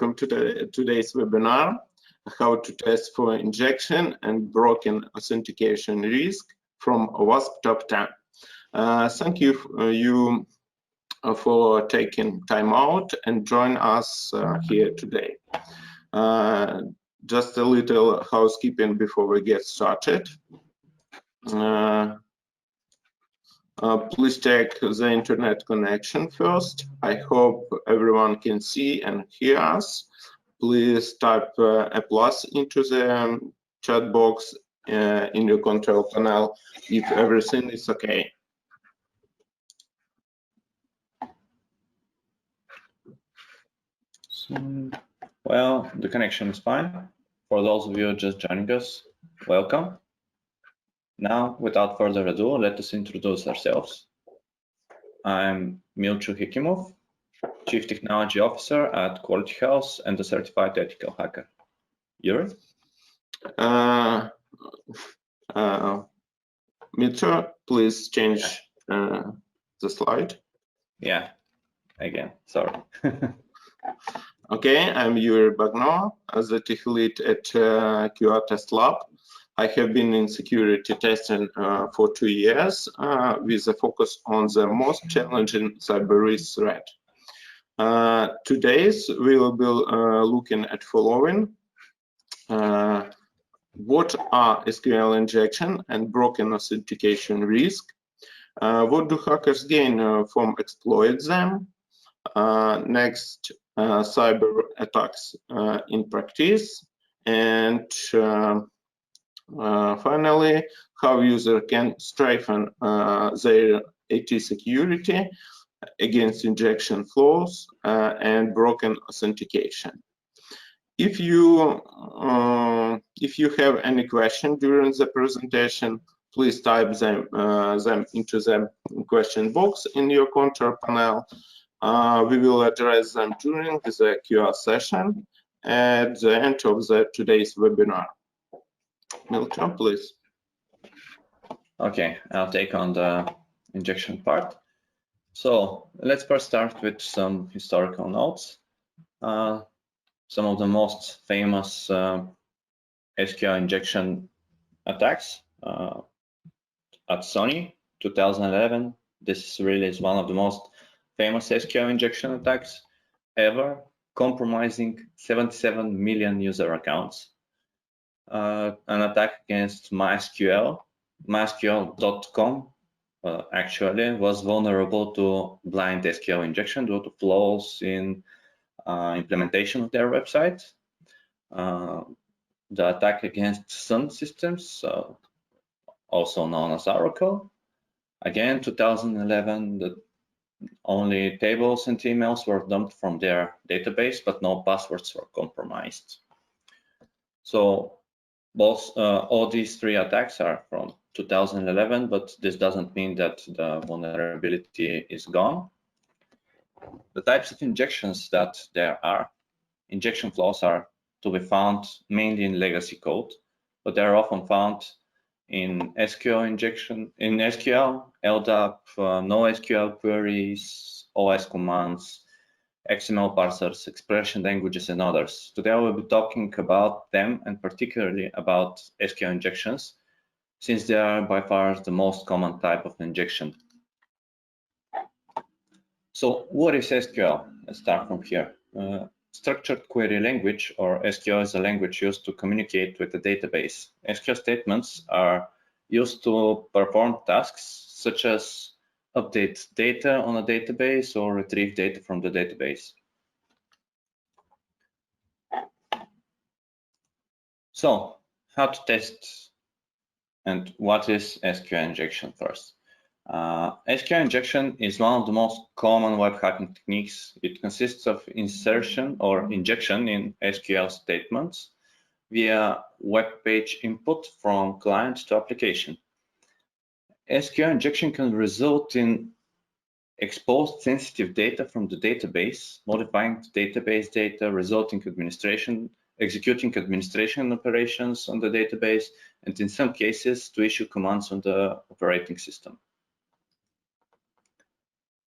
welcome to today's webinar, how to test for injection and broken authentication risk from WASP Top 10. Thank you for taking time out and join us here today. Just a little housekeeping before we get started. Please check the internet connection first. I hope everyone can see and hear us. Please type a plus into the chat box in your control panel if everything is okay. Well, the connection is fine. For those of you just joining us, welcome. Now, without further ado, let us introduce ourselves. I'm Milcho Hikimov, Chief Technology Officer at Quality House and a certified ethical hacker. Yuri? Milcho, please change the slide. Yeah, again, sorry. Okay, I'm Yuri Bagno, as the tech lead at QR Test Lab. I have been in security testing for 2 years with a focus on the most challenging cyber risk threat. Today, we will be looking at following. What are SQL injection and broken authentication risk? What do hackers gain from exploit them? Next, cyber attacks in practice, and finally, how user can strengthen their IT security against injection flaws and broken authentication. If you have any question during the presentation, please type them into the question box in your control panel. We will address them during the QR session at the end of today's webinar. Milton, please. Okay, I'll take on the injection part. So let's first start with some historical notes. Some of the most famous SQL injection attacks at Sony 2011. This really is one of the most famous SQL injection attacks ever, compromising 77 million user accounts. An attack against MySQL, MySQL.com actually was vulnerable to blind SQL injection due to flaws in implementation of their website. The attack against Sun Systems, also known as Oracle, again 2011, only tables and emails were dumped from their database, but no passwords were compromised. So all these three attacks are from 2011, but this doesn't mean that the vulnerability is gone. The types of injections that there are, injection flaws are to be found mainly in legacy code, but they are often found in SQL injection, in SQL, LDAP, NoSQL queries, OS commands, XML parsers, expression languages, and others. Today I will be talking about them and particularly about SQL injections, since they are by far the most common type of injection. So what is SQL? Let's start from here. Structured query language, or SQL, is a language used to communicate with the database. SQL statements are used to perform tasks such as update data on a database or retrieve data from the database. So, how to test and what is SQL injection first? SQL injection is one of the most common web hacking techniques. It consists of insertion or injection in SQL statements via web page input from client to application. SQL injection can result in exposed sensitive data from the database, modifying the database data, executing administration operations on the database, and in some cases to issue commands on the operating system.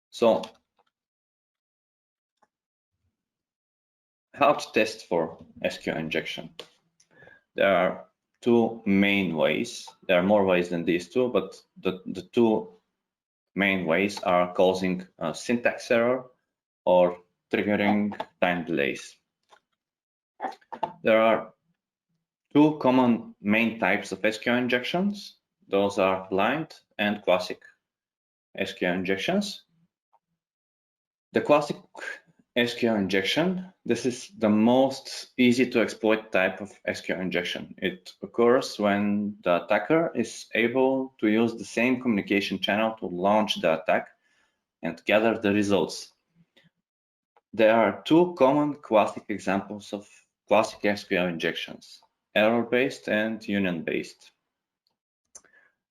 So How to test for SQL injection? There are two main ways. There are more ways than these two, but the two main ways are causing a syntax error or triggering time delays. There are two common main types of SQL injections. Those are blind and classic SQL injections. The classic SQL injection, this is the most easy to exploit type of SQL injection. It occurs when the attacker is able to use the same communication channel to launch the attack and gather the results. There are two common classic examples of classic SQL injections: error-based and union-based.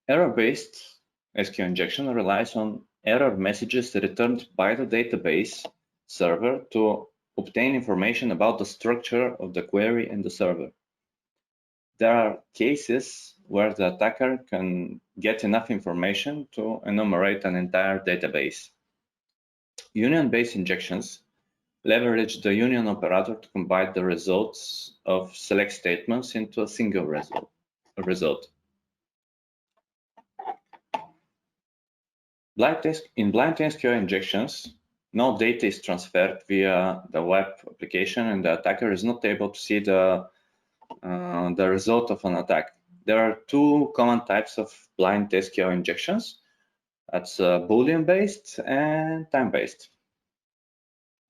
Error-based SQL injection relies on error messages returned by the database server to obtain information about the structure of the query in the server. There are cases where the attacker can get enough information to enumerate an entire database. Union-based injections leverage the union operator to combine the results of select statements into a single result. In blind SQL injections, no data is transferred via the web application, and the attacker is not able to see the result of an attack. There are two common types of blind SQL injections. That's Boolean-based and time-based.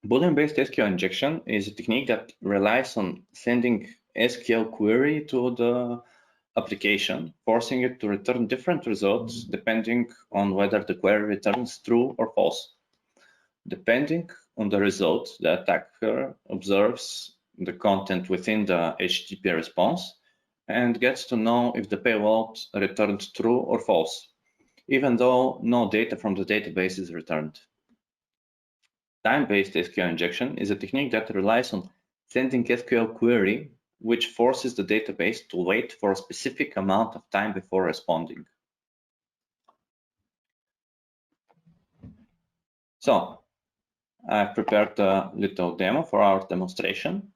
Boolean-based SQL injection is a technique that relies on sending SQL query to the application, forcing it to return different results depending on whether the query returns true or false. Depending on the result, the attacker observes the content within the HTTP response and gets to know if the payload returned true or false, even though no data from the database is returned. Time-based SQL injection is a technique that relies on sending SQL query, which forces the database to wait for a specific amount of time before responding. So, I've prepared a little demo for our demonstration.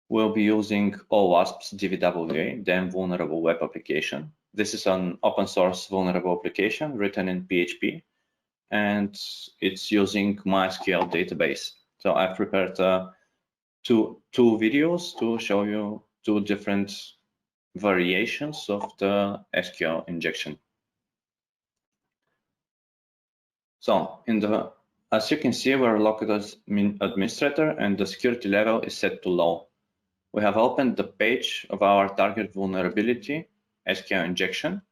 We'll be using OWASP's DVWA, Damn Vulnerable Web Application. This is an open source vulnerable application written in PHP, and it's using MySQL database. So I've prepared two videos to show you two different variations of the SQL injection. So as you can see, we're logged as administrator and the security level is set to low. We have opened the page of our target vulnerability, SQL injection.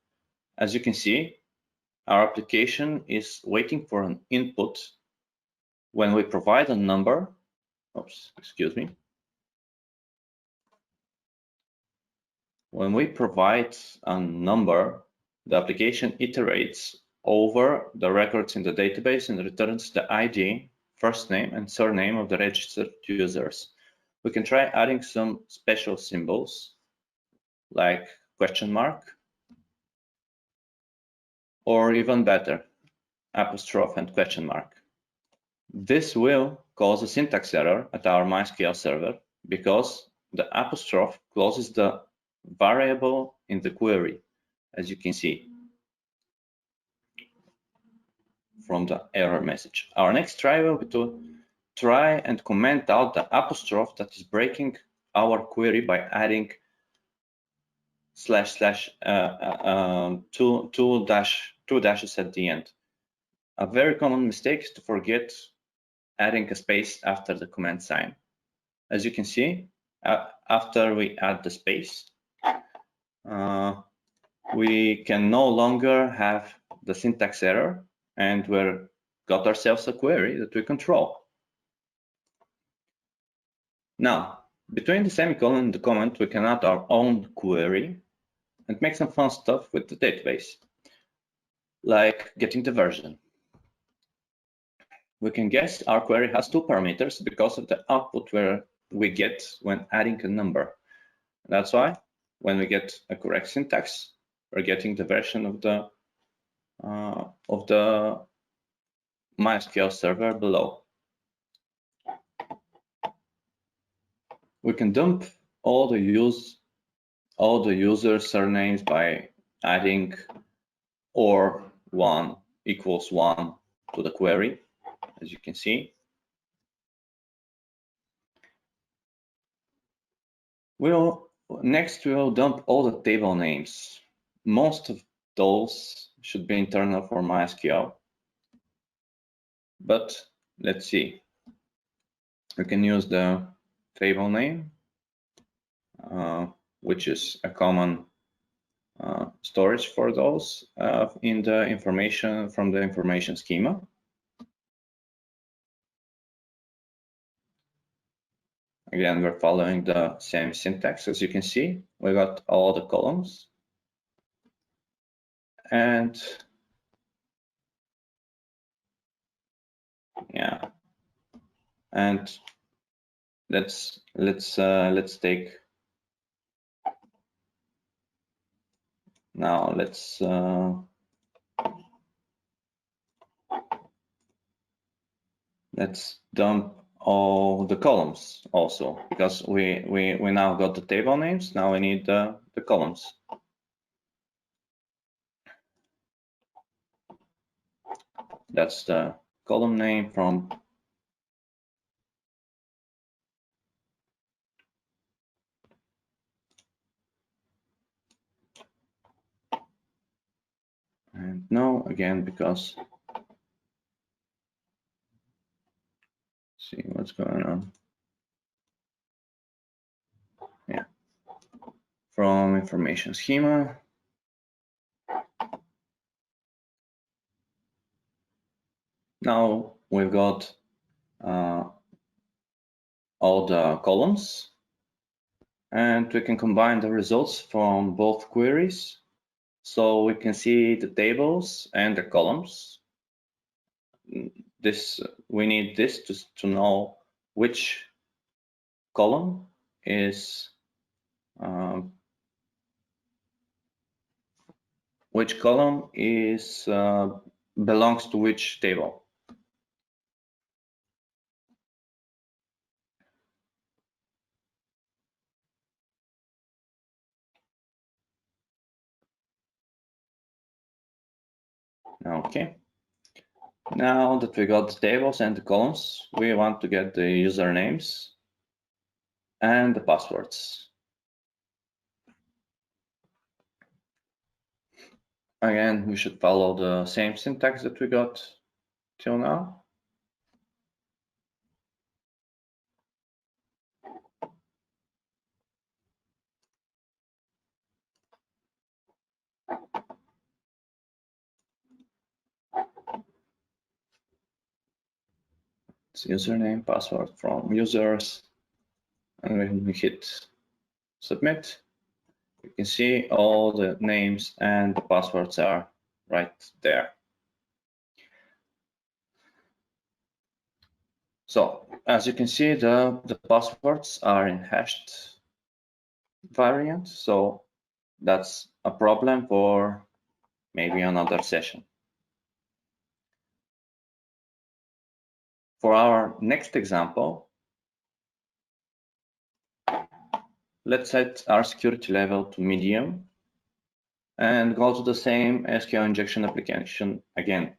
As you can see, our application is waiting for an input. When we provide a number, When we provide a number, the application iterates over the records in the database and returns the ID, first name, and surname of the registered users. We can try adding some special symbols like question mark, or even better, apostrophe and question mark. This will cause a syntax error at our MySQL server because the apostrophe closes the variable in the query, as you can see from the error message. Our next try will be to try and comment out the apostrophe that is breaking our query by adding two dashes at the end. A very common mistake is to forget adding a space after the command sign. As you can see, after we add the space, we can no longer have the syntax error, and we've got ourselves a query that we control. Now, between the semicolon and the comment, we can add our own query and make some fun stuff with the database, like getting the version. We can guess our query has two parameters because of the output where we get when adding a number. That's why when we get a correct syntax, we're getting the version of the MySQL server below. we can dump all the user surnames by adding or1 equals 1 to the query, as you can see. Next, we'll dump all the table names. Most of those should be internal for MySQL. But let's see. We can use the table name, which is a common storage for those in the information from the information schema. Again, we're following the same syntax. As you can see, we got all the columns. And yeah, and let's take now. Let's dump all the columns also, because we now got the table names. Now we need the columns. That's the column name from and no again, because see what's going on. Yeah, from information schema. Now we've got all the columns, and we can combine the results from both queries. So we can see the tables and the columns. We need this to know which column is belongs to which table. Okay. Now that we got the tables and the columns, we want to get the usernames and the passwords. Again, we should follow the same syntax that we got till now. It's username, password from users, and when we hit submit, you can see all the names and the passwords are right there. So as you can see, the passwords are in hashed variant, so that's a problem for maybe another session. For our next example, let's set our security level to medium and go to the same SQL injection application again.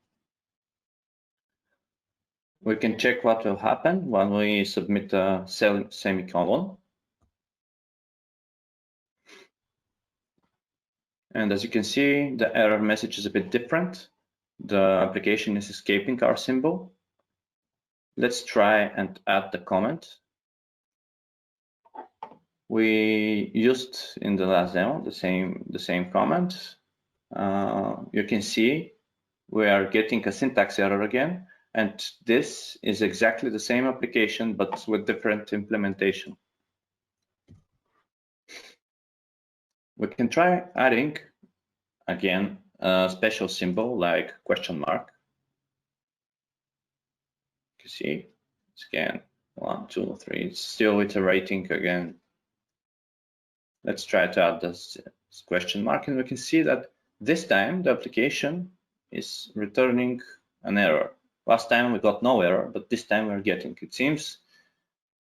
We can check what will happen when we submit a semicolon. And as you can see, the error message is a bit different. The application is escaping our symbol. Let's try and add the comment. We used in the last demo the same comment. You can see we are getting a syntax error again, and this is exactly the same application but with different implementation. We can try adding again a special symbol like question mark. You see, it's again 1, 2, 3. It's still iterating again. Let's try to add this question mark, and we can see that this time the application is returning an error. Last time we got no error, but this time we're getting. It seems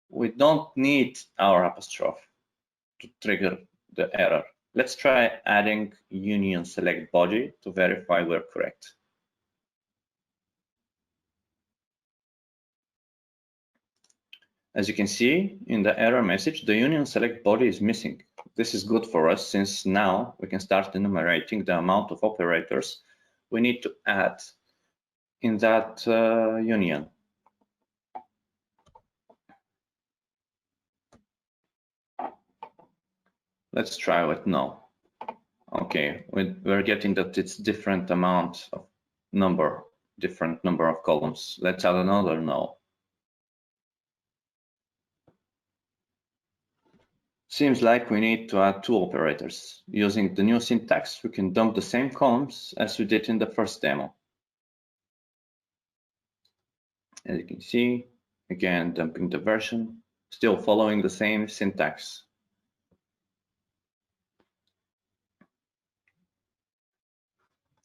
we don't need our apostrophe to trigger the error. Let's try adding union select body to verify we're correct. As you can see in the error message, the union select body is missing. This is good for us since now we can start enumerating the amount of operators we need to add in that union. Let's try with no. Okay, we're getting that it's different amount of different number of columns. Let's add another no. Seems like we need to add 2 operators. Using the new syntax, we can dump the same columns as we did in the first demo. As you can see, again, dumping the version, still following the same syntax.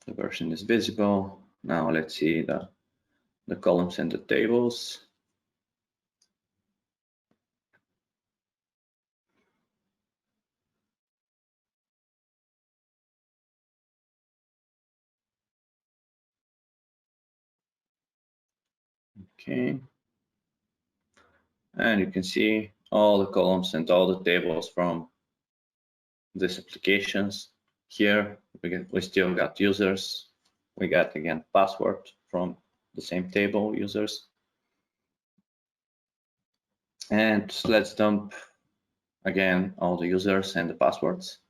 The version is visible. Now let's see the columns and the tables. Okay. And you can see all the columns and all the tables from these applications. Here we still got users. We got again password from the same table, users. And let's dump again all the users and the passwords.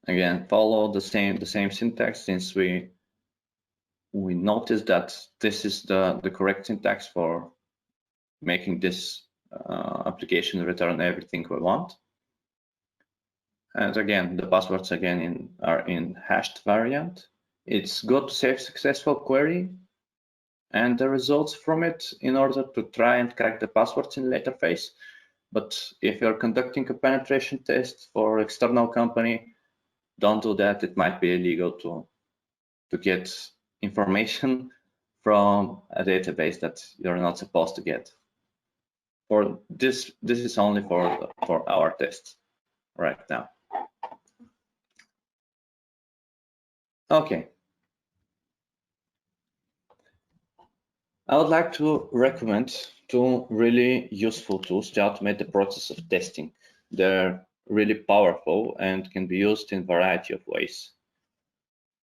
Again, follow the same syntax since we noticed that this is the correct syntax for making this application return everything we want. And again, the passwords again are in hashed variant. It's good to save successful query and the results from it in order to try and crack the passwords in later phase. But if you're conducting a penetration test for external company, don't do that. It might be illegal to get information from a database that you're not supposed to get. For this is only for our tests right now. Okay. I would like to recommend 2 really useful tools to automate the process of testing. They're really powerful and can be used in a variety of ways.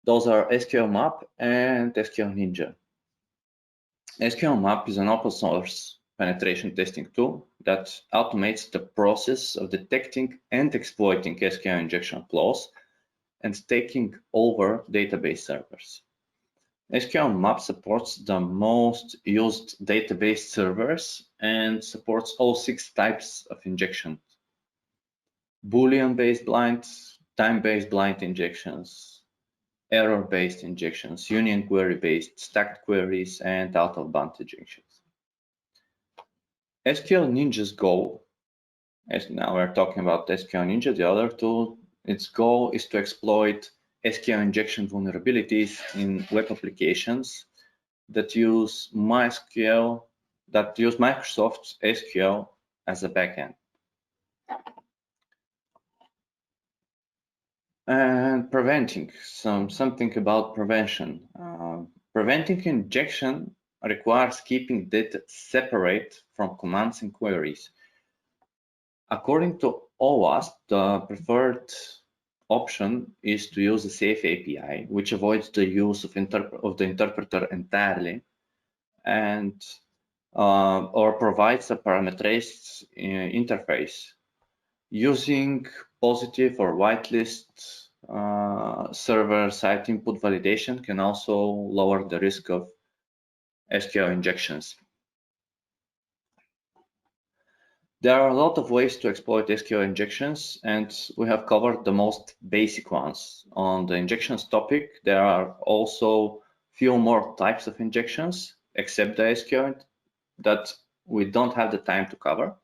Those are SQL Map and SQL Ninja. SQL Map is an open source penetration testing tool that automates the process of detecting and exploiting SQL injection flaws and taking over database servers. SQL Map supports the most used database servers and supports all 6 types of injection: Boolean-based blind, time-based blind injections, error-based injections, union query-based, stacked queries, and out-of-band injections. SQL Ninja's goal, as now we're talking about SQL Ninja, the other tool, its goal is to exploit SQL injection vulnerabilities in web applications that use Microsoft SQL as a backend. And preventing, something about prevention. Preventing injection requires keeping data separate from commands and queries. According to OWASP, the preferred option is to use a safe API, which avoids the use of the interpreter entirely, and or provides a parameterized interface. Using positive or whitelist server-side input validation can also lower the risk of SQL injections. There are a lot of ways to exploit SQL injections, and we have covered the most basic ones. On the injections topic, there are also few more types of injections, except the SQL, that we don't have the time to cover.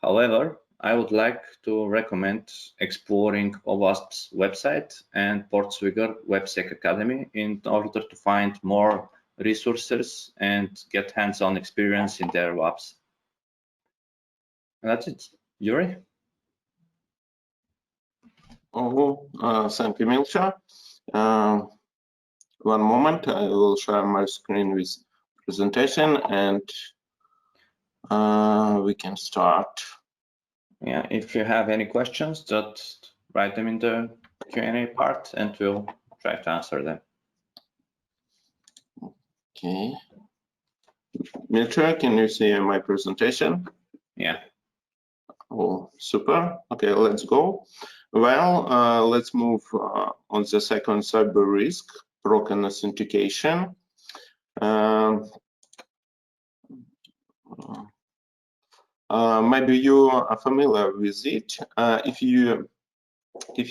However, I would like to recommend exploring OWASP's website and Portswigger WebSec Academy in order to find more resources and get hands-on experience in their apps. And that's it. Yuri? Oh, thank you, Milcha. One moment, I will share my screen with presentation and we can start. Yeah, if you have any questions, just write them in the Q&A part and we'll try to answer them. Okay. Milcha, can you see my presentation? Yeah. Oh, super. Okay, let's go. Well, let's move on the second cyber risk, broken authentication. Maybe you are familiar with it. If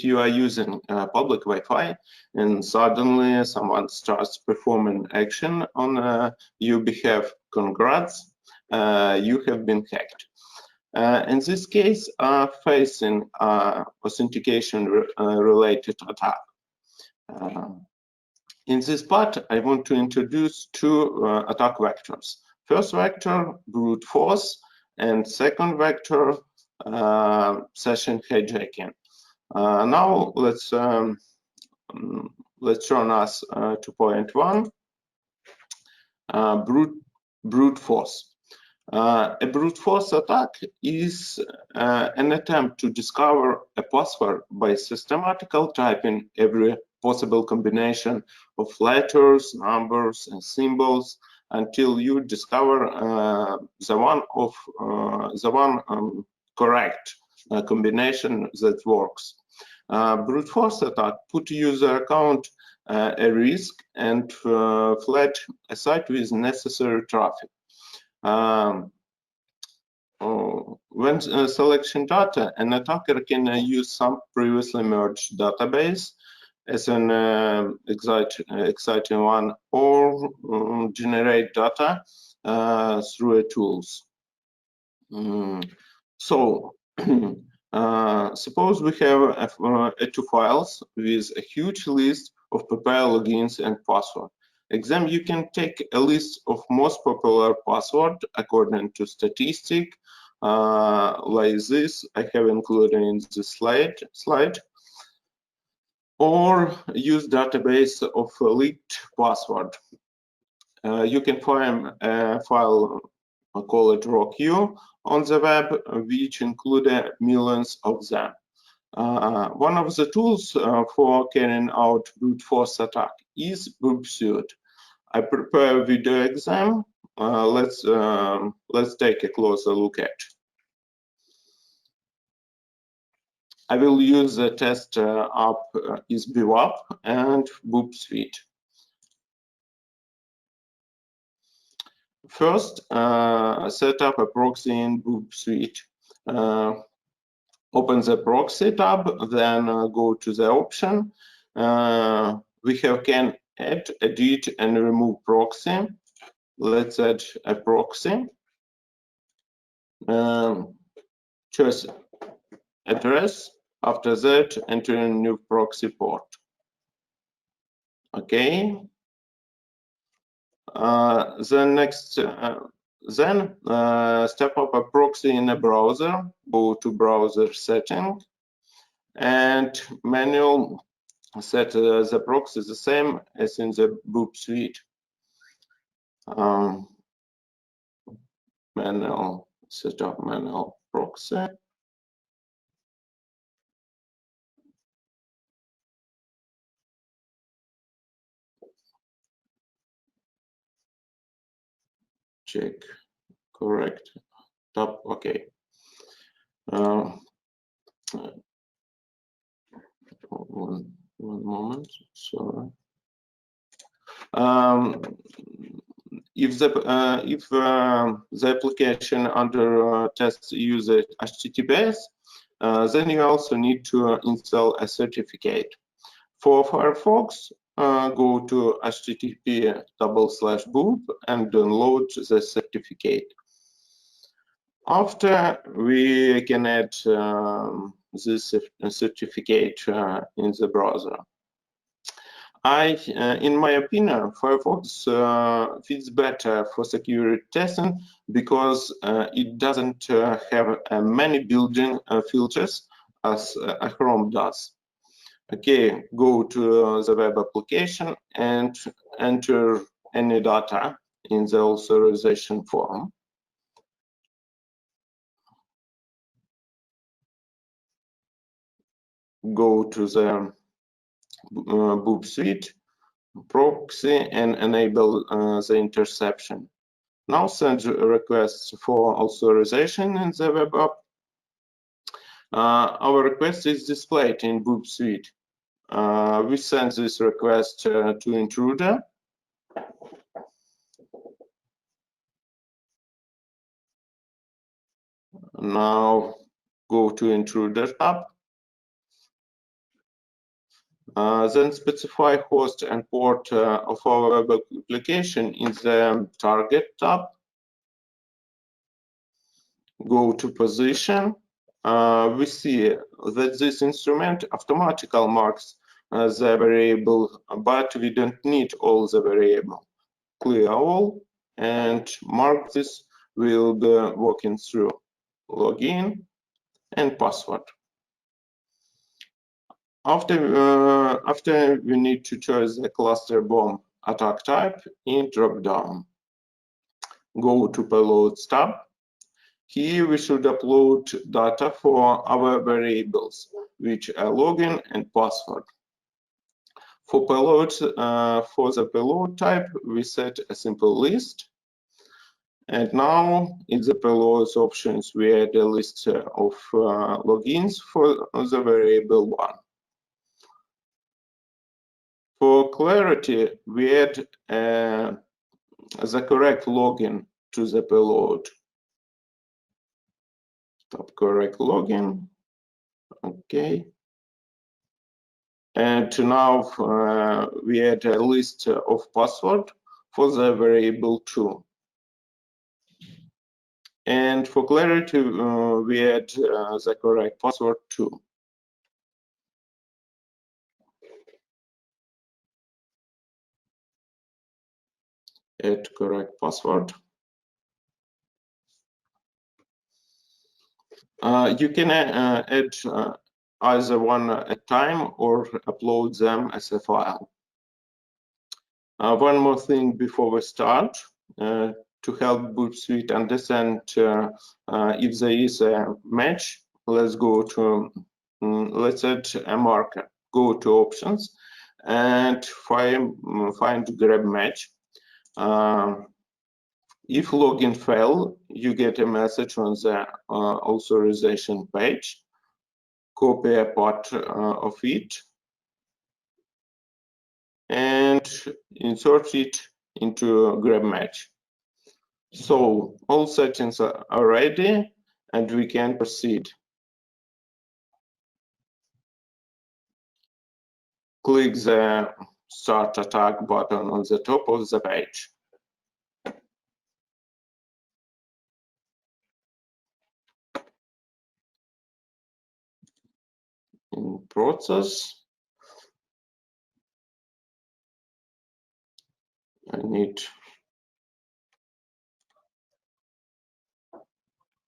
you are using public Wi-Fi and suddenly someone starts performing action on your behalf, congrats, you have been hacked. In this case, facing authentication-related attack. In this part, I want to introduce two attack vectors. First vector, brute force, and second vector, session hijacking. Now let's turn us to point one, brute force. A brute force attack is an attempt to discover a password by systematically typing every possible combination of letters, numbers, and symbols until you discover the one correct combination that works. Brute force attack put user account at risk and flood a site with necessary traffic. When selection data, an attacker can use some previously merged database as an exciting one, or generate data through tools. So suppose we have two files with a huge list of PPI logins and password. Exam, you can take a list of most popular password according to statistic, like this I have included in the slide, or use database of leaked password. You can find a file, call it RawQ, on the web, which include millions of them. One of the tools for carrying out brute force attack is BoobSuite. I prepare a video exam. Let's take a closer look at. I will use the test app is BWAP and BoobSuite. First, set up a proxy in BoobSuite. Open the proxy tab, then go to the option. We can add, edit, and remove proxy. Let's add a proxy. Choose address. After that, enter a new proxy port. Okay. Then step up a proxy in a browser. Go to browser setting and manual set the proxy the same as in the BoobSuite. Manual setup manual proxy. Check correct tab. Okay. One moment. Sorry. If the application under test uses HTTPS, then you also need to install a certificate. For Firefox, go to http://boob and download the certificate. After, we can add this certificate in the browser. In my opinion, Firefox fits better for security testing because it doesn't have many built-in filters as Chrome does. Okay, go to the web application and enter any data in the authorization form. Go to the boop suite, proxy, and enable the interception. Now send requests for authorization in the web app. Our request is displayed in boop suite. We send this request to intruder. Now go to intruder tab. Then specify host and port of our web application in the target tab. Go to position. We see that this instrument automatically marks the variable, but we don't need all the variable. Clear all and mark this. We'll be walking through login and password. After we need to choose the cluster bomb attack type in dropdown. Go to payloads tab. Here we should upload data for our variables, which are login and password. For payloads, for the payload type, we set a simple list. And now in the payloads options, we add a list of logins for the variable one. For clarity, we add the correct login to the payload. Tap correct login. Okay. And now we add a list of password for the variable 2. And for clarity, we add the correct password too. Add correct password. You can add either one at a time or upload them as a file. One more thing before we start, to help boop suite understand if there is a match, let's go to, let's add a marker. Go to options and find grab match. If login fail, you get a message on the authorization page. Copy a part of it and insert it into grab match. So all settings are ready and we can proceed. Click the Start Attack button on the top of the page. In process, I need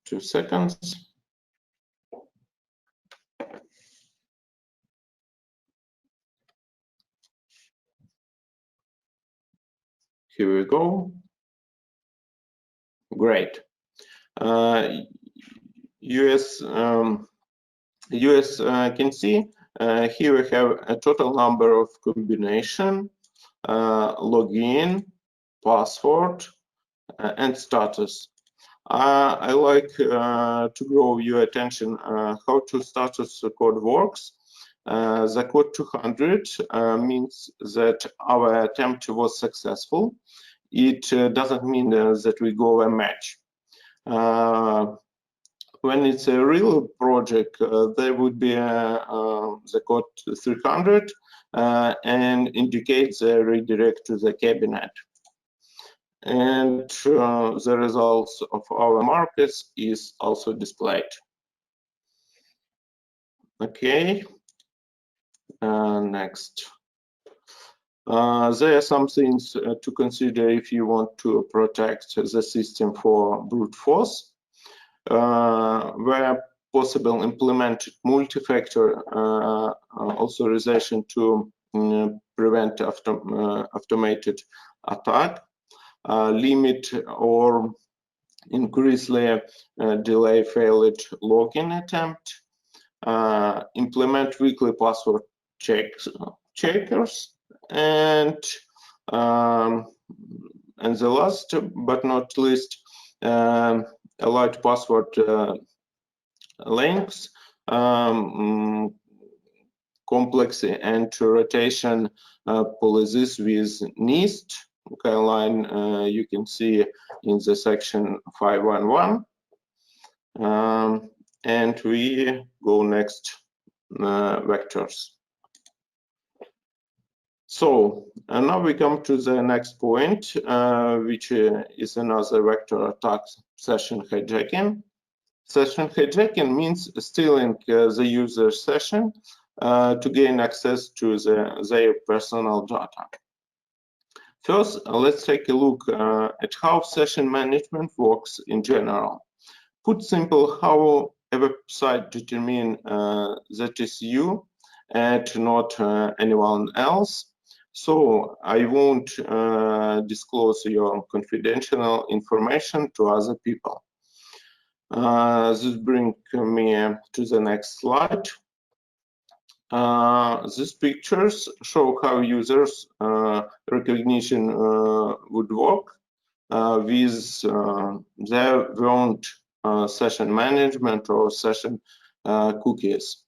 2 seconds. Here we go. Great. US can see here we have a total number of combination, login, password, and status. I like to draw your attention how to status code works. The code 200 means that our attempt was successful. It doesn't mean that we go a match. When it's a real project, there would be the code 300 and indicates the redirect to the cabinet. And the results of our markers is also displayed. Okay, next. There are some things to consider if you want to protect the system for brute force. Where possible, implement multi-factor authorization to prevent automated attack, limit or increasingly delay failed login attempt, implement weekly password checkers, and the last but not least, alert password links, complex and rotation policies with NIST guideline. You can see in the section 511. And we go next, vectors. So now we come to the next point, which is another vector attack, session hijacking. Session hijacking means stealing the user session to gain access to their personal data. First, let's take a look at how session management works in general. Put simple, how a website determines that is you and not anyone else. So I won't disclose your confidential information to other people. This brings me to the next slide. These pictures show how users recognition would work with their own session management or session cookies.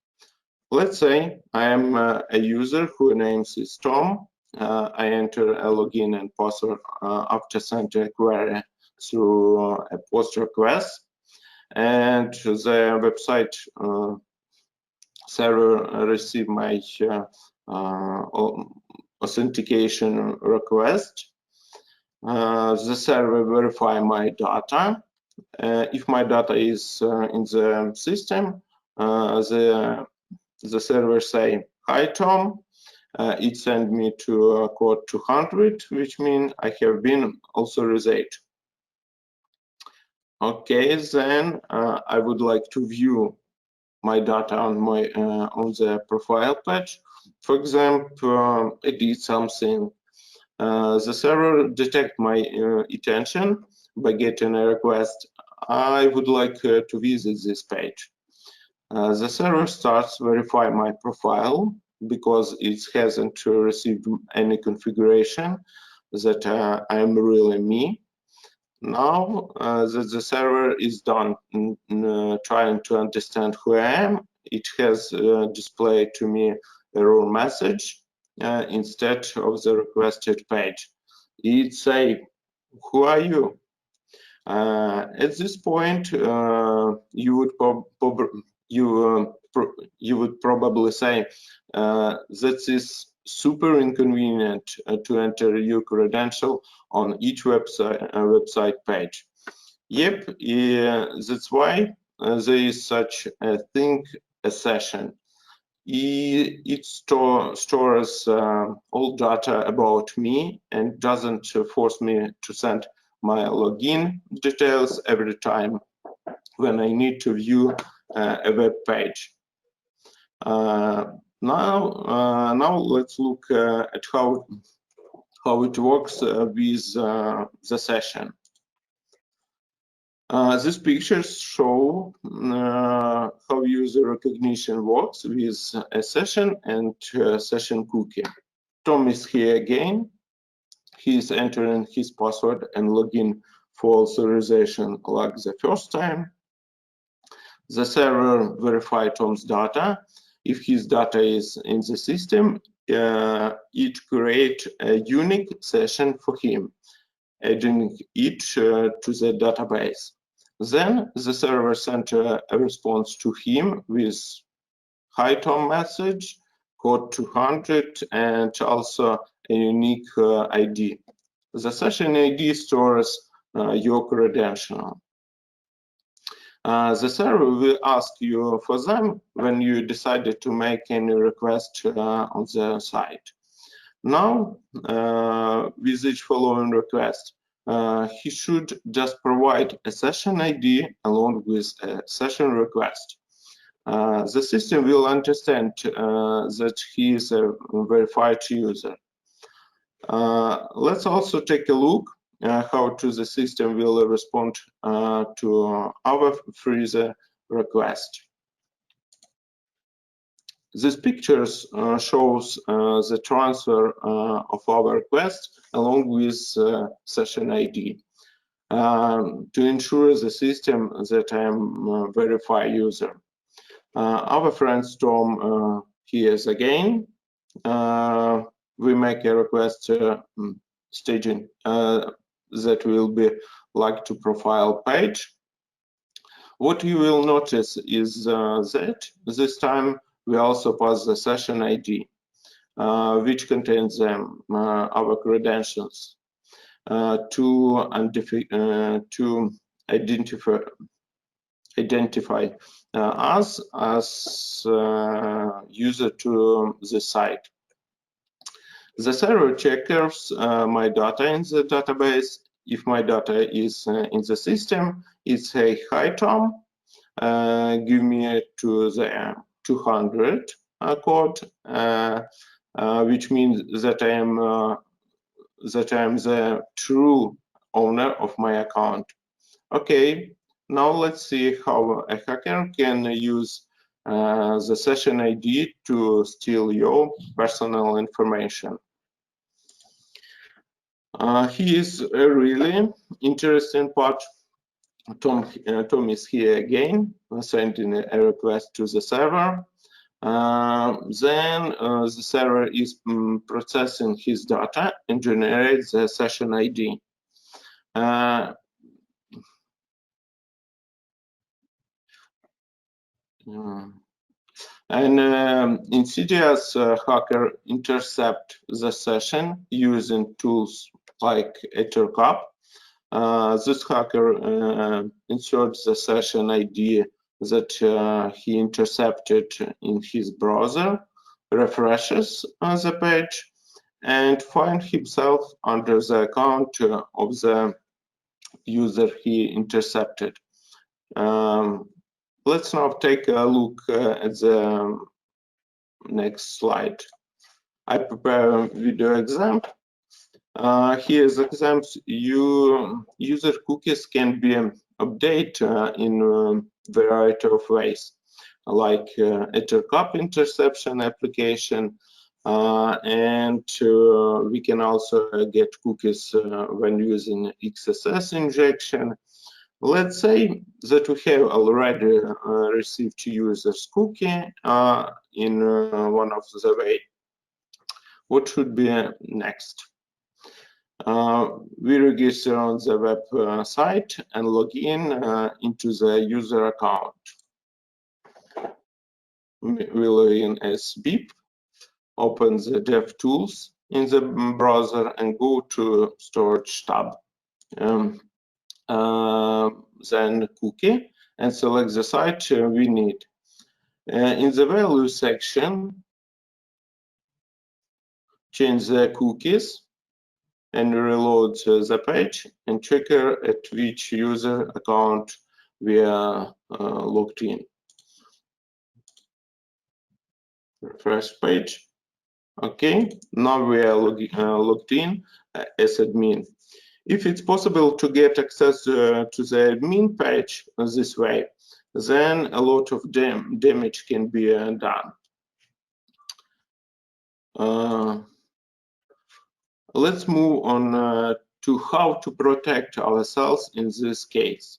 Let's say I am a user whose name is Tom. I enter a login and password after sending a query through a post request, and the website server receive my authentication request. The server verify my data. If my data is in the system, the server say, "Hi Tom." It sent me to code 200, which means I have been authorized. Okay, then I would like to view my data on my on the profile page. For example, I did something. The server detect my intention by getting a request. I would like to visit this page. The server starts verify my profile because it hasn't received any configuration that I am really me. Now that the server is done trying to understand who I am, it has displayed to me a error message instead of the requested page. It say, "Who are you?" At this point, you would probably say that is super inconvenient to enter your credential on each website page. Yep, that's why there is such a thing as session. It stores all data about me and doesn't force me to send my login details every time when I need to view a web page. Now let's look at how it works with the session. These pictures show how user recognition works with a session and session cookie. Tom is here again. He is entering his password and login for authorization like the first time. The server verifies Tom's data. If his data is in the system, it creates a unique session for him, adding it to the database. Then the server sent a response to him with "Hi Tom" message, code 200, and also a unique ID. The session ID stores your credential. The server will ask you for them when you decided to make any request on the site. Now, with each following request, he should just provide a session ID along with a session request. The system will understand that he is a verified user. Let's also take a look how the system will respond to our freezer request. This pictures shows the transfer of our request along with session ID to ensure the system that I am a verified user. Our friend Storm here is again. We make a request staging that will be like to profile page. What you will notice is that this time we also pass the session ID, which contains our credentials to identify us as user to the site. The server checks my data in the database. If my data is in the system, it says, "Hi Tom, give me to the 200 code," which means that I am the true owner of my account. Okay, now let's see how a hacker can use the session ID to steal your personal information. Here's a really interesting part. Tom is here again, sending a request to the server. Then the server is processing his data and generates the session ID. And insidious hacker intercept the session using tools like Ethercap. This hacker inserts the session ID that he intercepted in his browser, refreshes the page, and finds himself under the account of the user he intercepted. Let's now take a look at the next slide. I prepare a video exam. Here's exams. User cookies can be updated in a variety of ways, like Ethercap interception application, and we can also get cookies when using XSS injection. Let's say that we have already received user's cookie in one of the way. What should be next? We register on the web site and log in into the user account. We log in as BIP, open the DevTools in the browser and go to Storage tab. Then cookie, and select the site we need. In the value section, change the cookies and reload the page and check at which user account we are logged in. Refresh page. Okay, now we are logged in as admin. If it's possible to get access to the admin page this way, then a lot of damage can be done. Let's move on to how to protect ourselves in this case.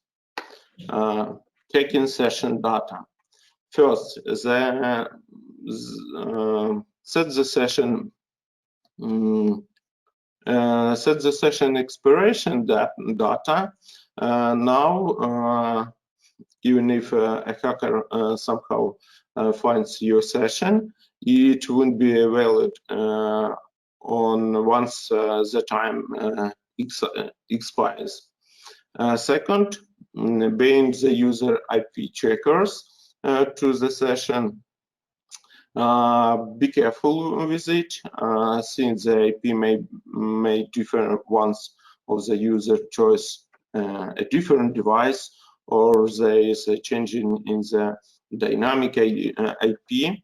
Taking session data. First, set the session. Set the session expiration data. Now, even if a hacker somehow finds your session, it won't be valid on once the time expires. Second, bind the user IP checkers to the session. Be careful with it, since the IP may differ once of the user choose a different device, or there is a change in the dynamic IP.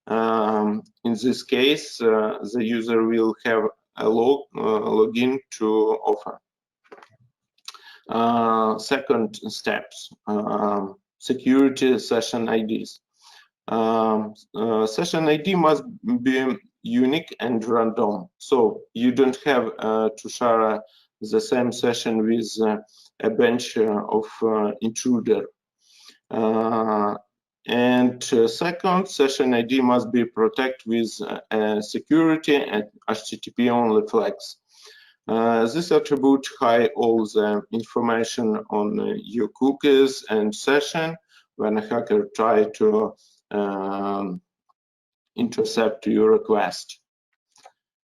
In this case, the user will have a login to offer. Second steps, security session IDs. Session ID must be unique and random, so you don't have to share the same session with a bunch of intruder. And second, session ID must be protected with security and HTTP only flags. This attribute hide all the information on your cookies and session when a hacker tries to intercept your request.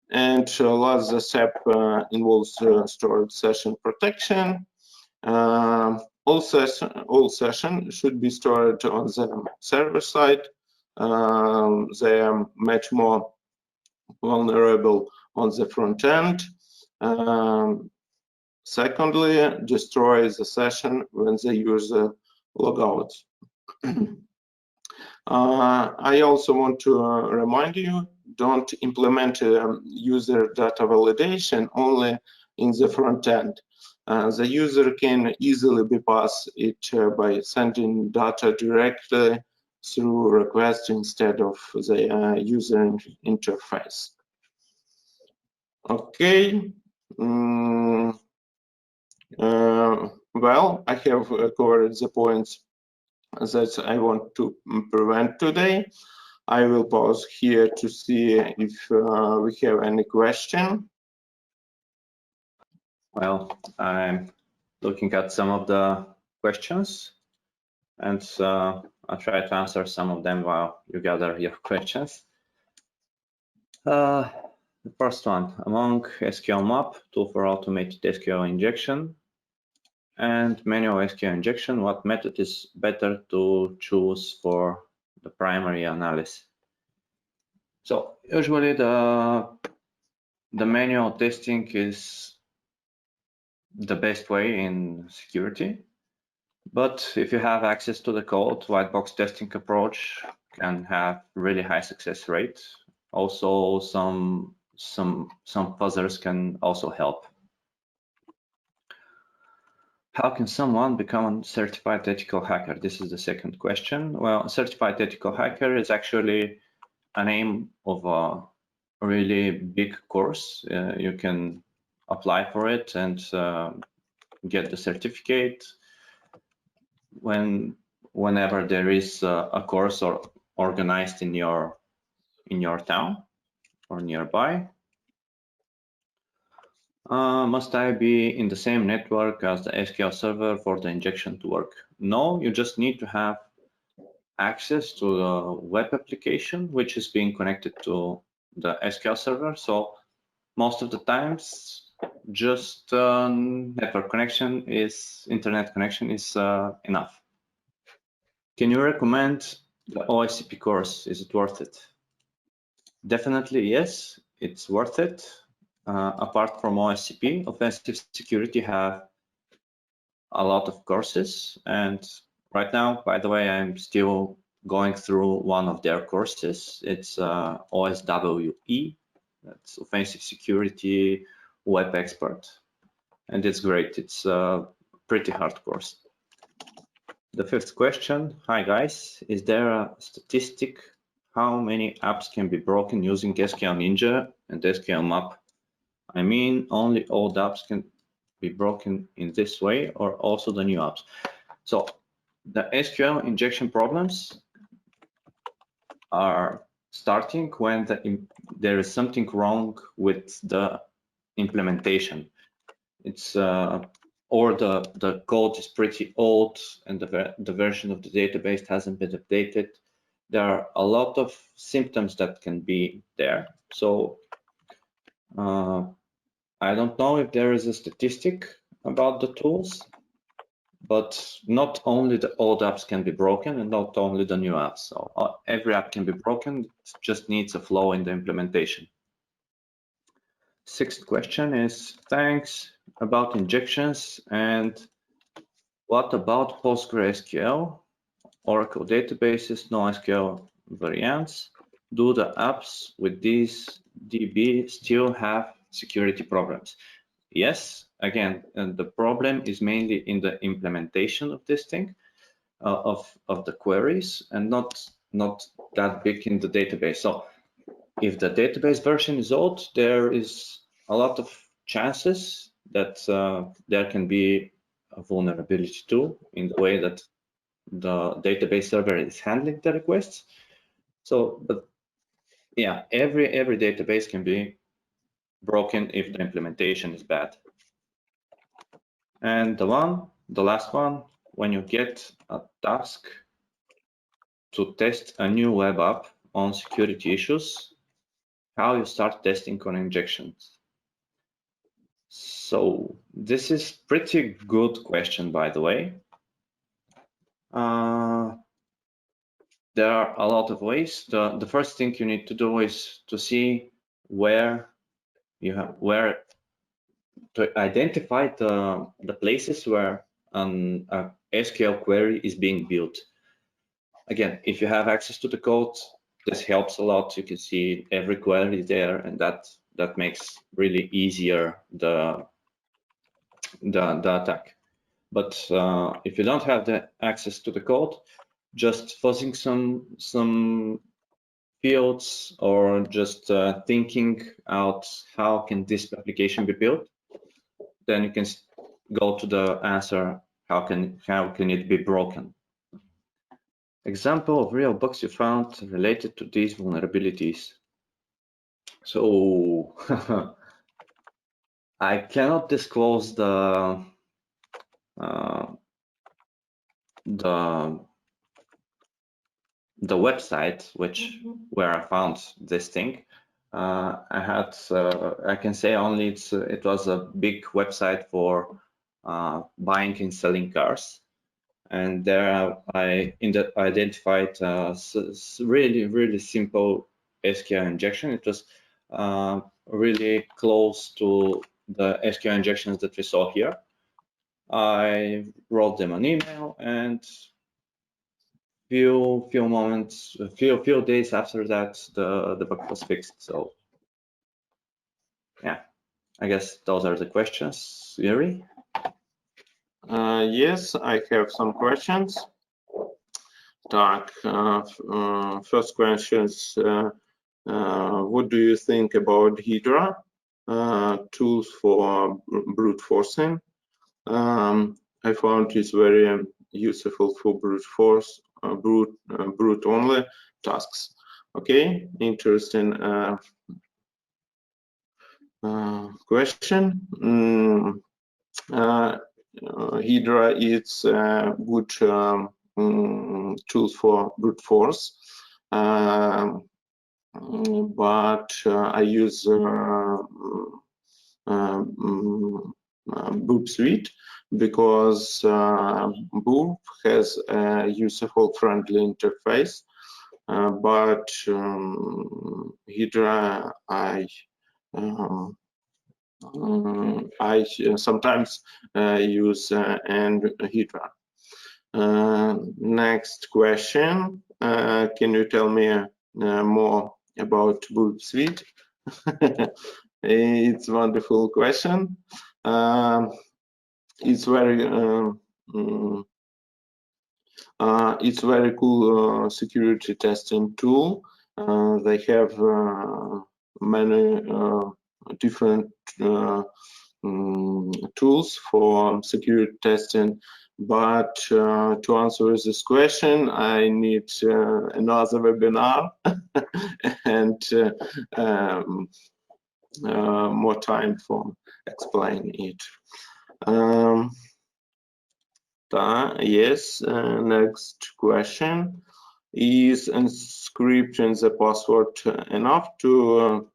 And last step involves storage session protection. All session should be stored on the server side. They are much more vulnerable on the front end. Secondly, destroy the session when the user log out. I also want to remind you, don't implement user data validation only in the front end. The user can easily bypass it by sending data directly through request instead of the user interface. Okay. Well, I have covered the points that I want to prevent today. I will pause here to see if we have any question. Well, I'm looking at some of the questions, and I'll try to answer some of them while you gather your questions. The first one, among SQL map, tool for automated SQL injection, and manual SQL injection, what method is better to choose for the primary analysis? So usually the manual testing is the best way in security, but if you have access to the code, white box testing approach can have really high success rate. Also, some fuzzers can also help. How can someone become a certified ethical hacker? This is the second question. Well, a certified ethical hacker is actually a name of a really big course. You can apply for it and get the certificate whenever there is a course or organized in your town or nearby. Must I be in the same network as the SQL server for the injection to work? No, you just need to have access to the web application, which is being connected to the SQL server. So most of the times, just internet connection is enough. Can you recommend the OSCP course? Is it worth it? Definitely yes, it's worth it. Apart from OSCP, offensive security have a lot of courses, and right now, by the way, I'm still going through one of their courses. It's OSWE, that's Offensive Security Web Expert, and it's great. It's a pretty hard course. The fifth question, hi guys, is there a statistic how many apps can be broken using SQL Ninja and SQL Map? I mean, only old apps can be broken in this way, or also the new apps. So the SQL injection problems are starting when there is something wrong with the implementation. It's or the code is pretty old and the version of the database hasn't been updated. There are a lot of symptoms that can be there. So I don't know if there is a statistic about the tools, but not only the old apps can be broken and not only the new apps. So every app can be broken, it just needs a flow in the implementation. Sixth question is, thanks, about injections, and what about PostgreSQL, Oracle databases, NoSQL variants? Do the apps with these DB still have security problems? Yes, again, and the problem is mainly in the implementation of this thing, of the queries, and not that big in the database. So if the database version is old, there is a lot of chances that there can be a vulnerability too in the way that the database server is handling the requests. So, but yeah, every database can be broken if the implementation is bad. And the last one, when you get a task to test a new web app on security issues, how you start testing on injections? So this is pretty good question, by the way. There are a lot of ways. The first thing you need to do is to see where to identify the places where a SQL query is being built. Again, if you have access to the code, this helps a lot. You can see every query there, and that makes really easier the attack. But if you don't have the access to the code, just fuzzing some fields or just thinking out how can this application be built, then you can go to the answer, how can it be broken? Example of real bugs you found related to these vulnerabilities. So I cannot disclose the website where I found this thing. I can say only it was a big website for buying and selling cars, and there I identified really simple SQL injection. It was really close to the SQL injections that we saw here. I wrote them an email, and few days after that, the bug was fixed. So yeah, I guess those are the questions. Yuri? Yes, I have some questions. First questions, what do you think about Hydra tools for brute forcing? I found it's very useful for brute force, brute only tasks. Okay, interesting question. Hydra is good tools for brute force, but I use Boop Suite because Boop has a useful friendly interface, but Hydra I sometimes use and Hydra. Next question, can you tell me more about Boop Suite? It's a wonderful question. It's very cool security testing tool. They have many different tools for security testing, but to answer this question, I need another webinar and more time for explaining it. Yes, next question. Is encrypting the password enough to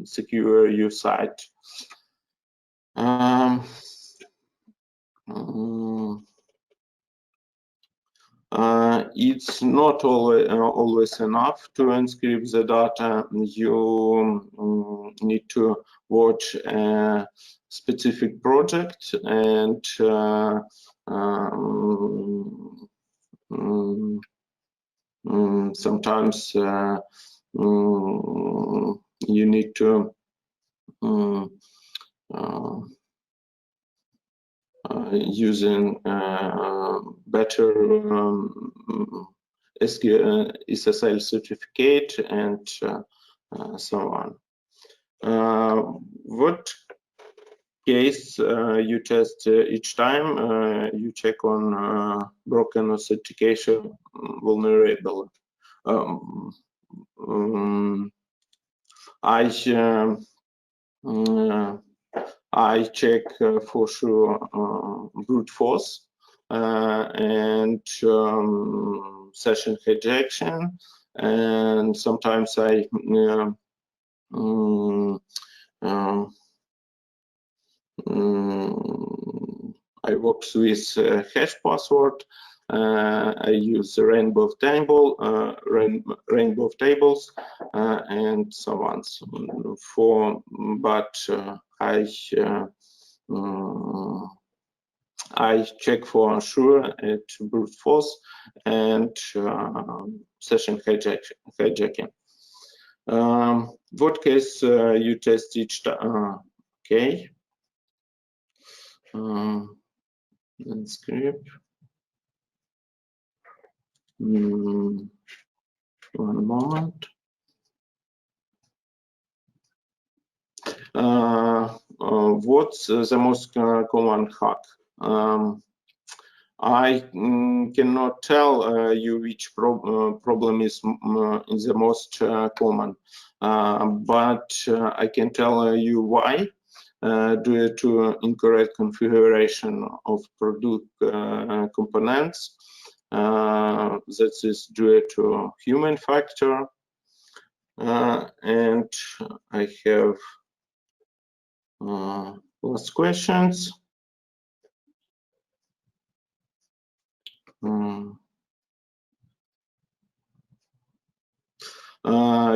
secure your site? It's not always enough to encrypt the data. You need to watch a specific project and sometimes you need to using better SSL certificate and so on. What case you test each time you check on broken authentication vulnerable? I check for sure brute force and session hijaction, and sometimes I work with hash password. I use rainbow tables and so on. I check for sure at brute force and session hijacking. What case you test each time? Okay. Script. One moment. What's the most common hack? I cannot tell you which problem is the most common, but I can tell you why. Due to incorrect configuration of product components, that is due to human factor, and I have last questions.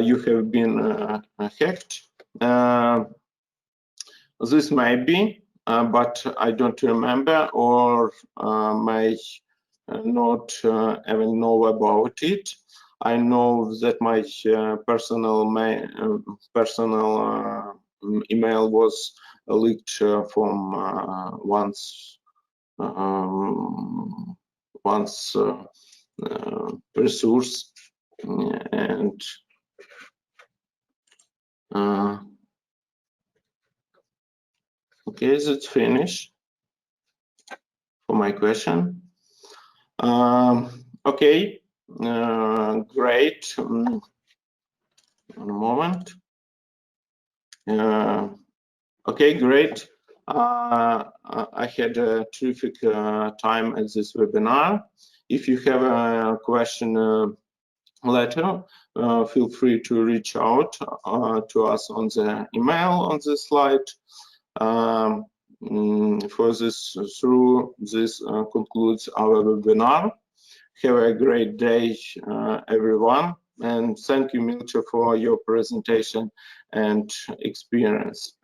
You have been hacked. This may be, but I don't remember or may not even know about it. I know that my personal email was leaked from once resource, and okay, that's finished for my question. Okay, great. One moment. Okay, great. I had a terrific time at this webinar. If you have a question later, feel free to reach out to us on the email on this slide. This concludes our webinar. Have a great day, everyone, and thank you, Milcha, for your presentation and experience.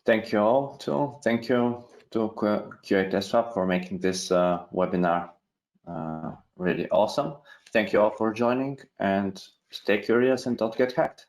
Thank you all too. Thank you to QA for making this webinar really awesome. Thank you all for joining, and stay curious and don't get hacked.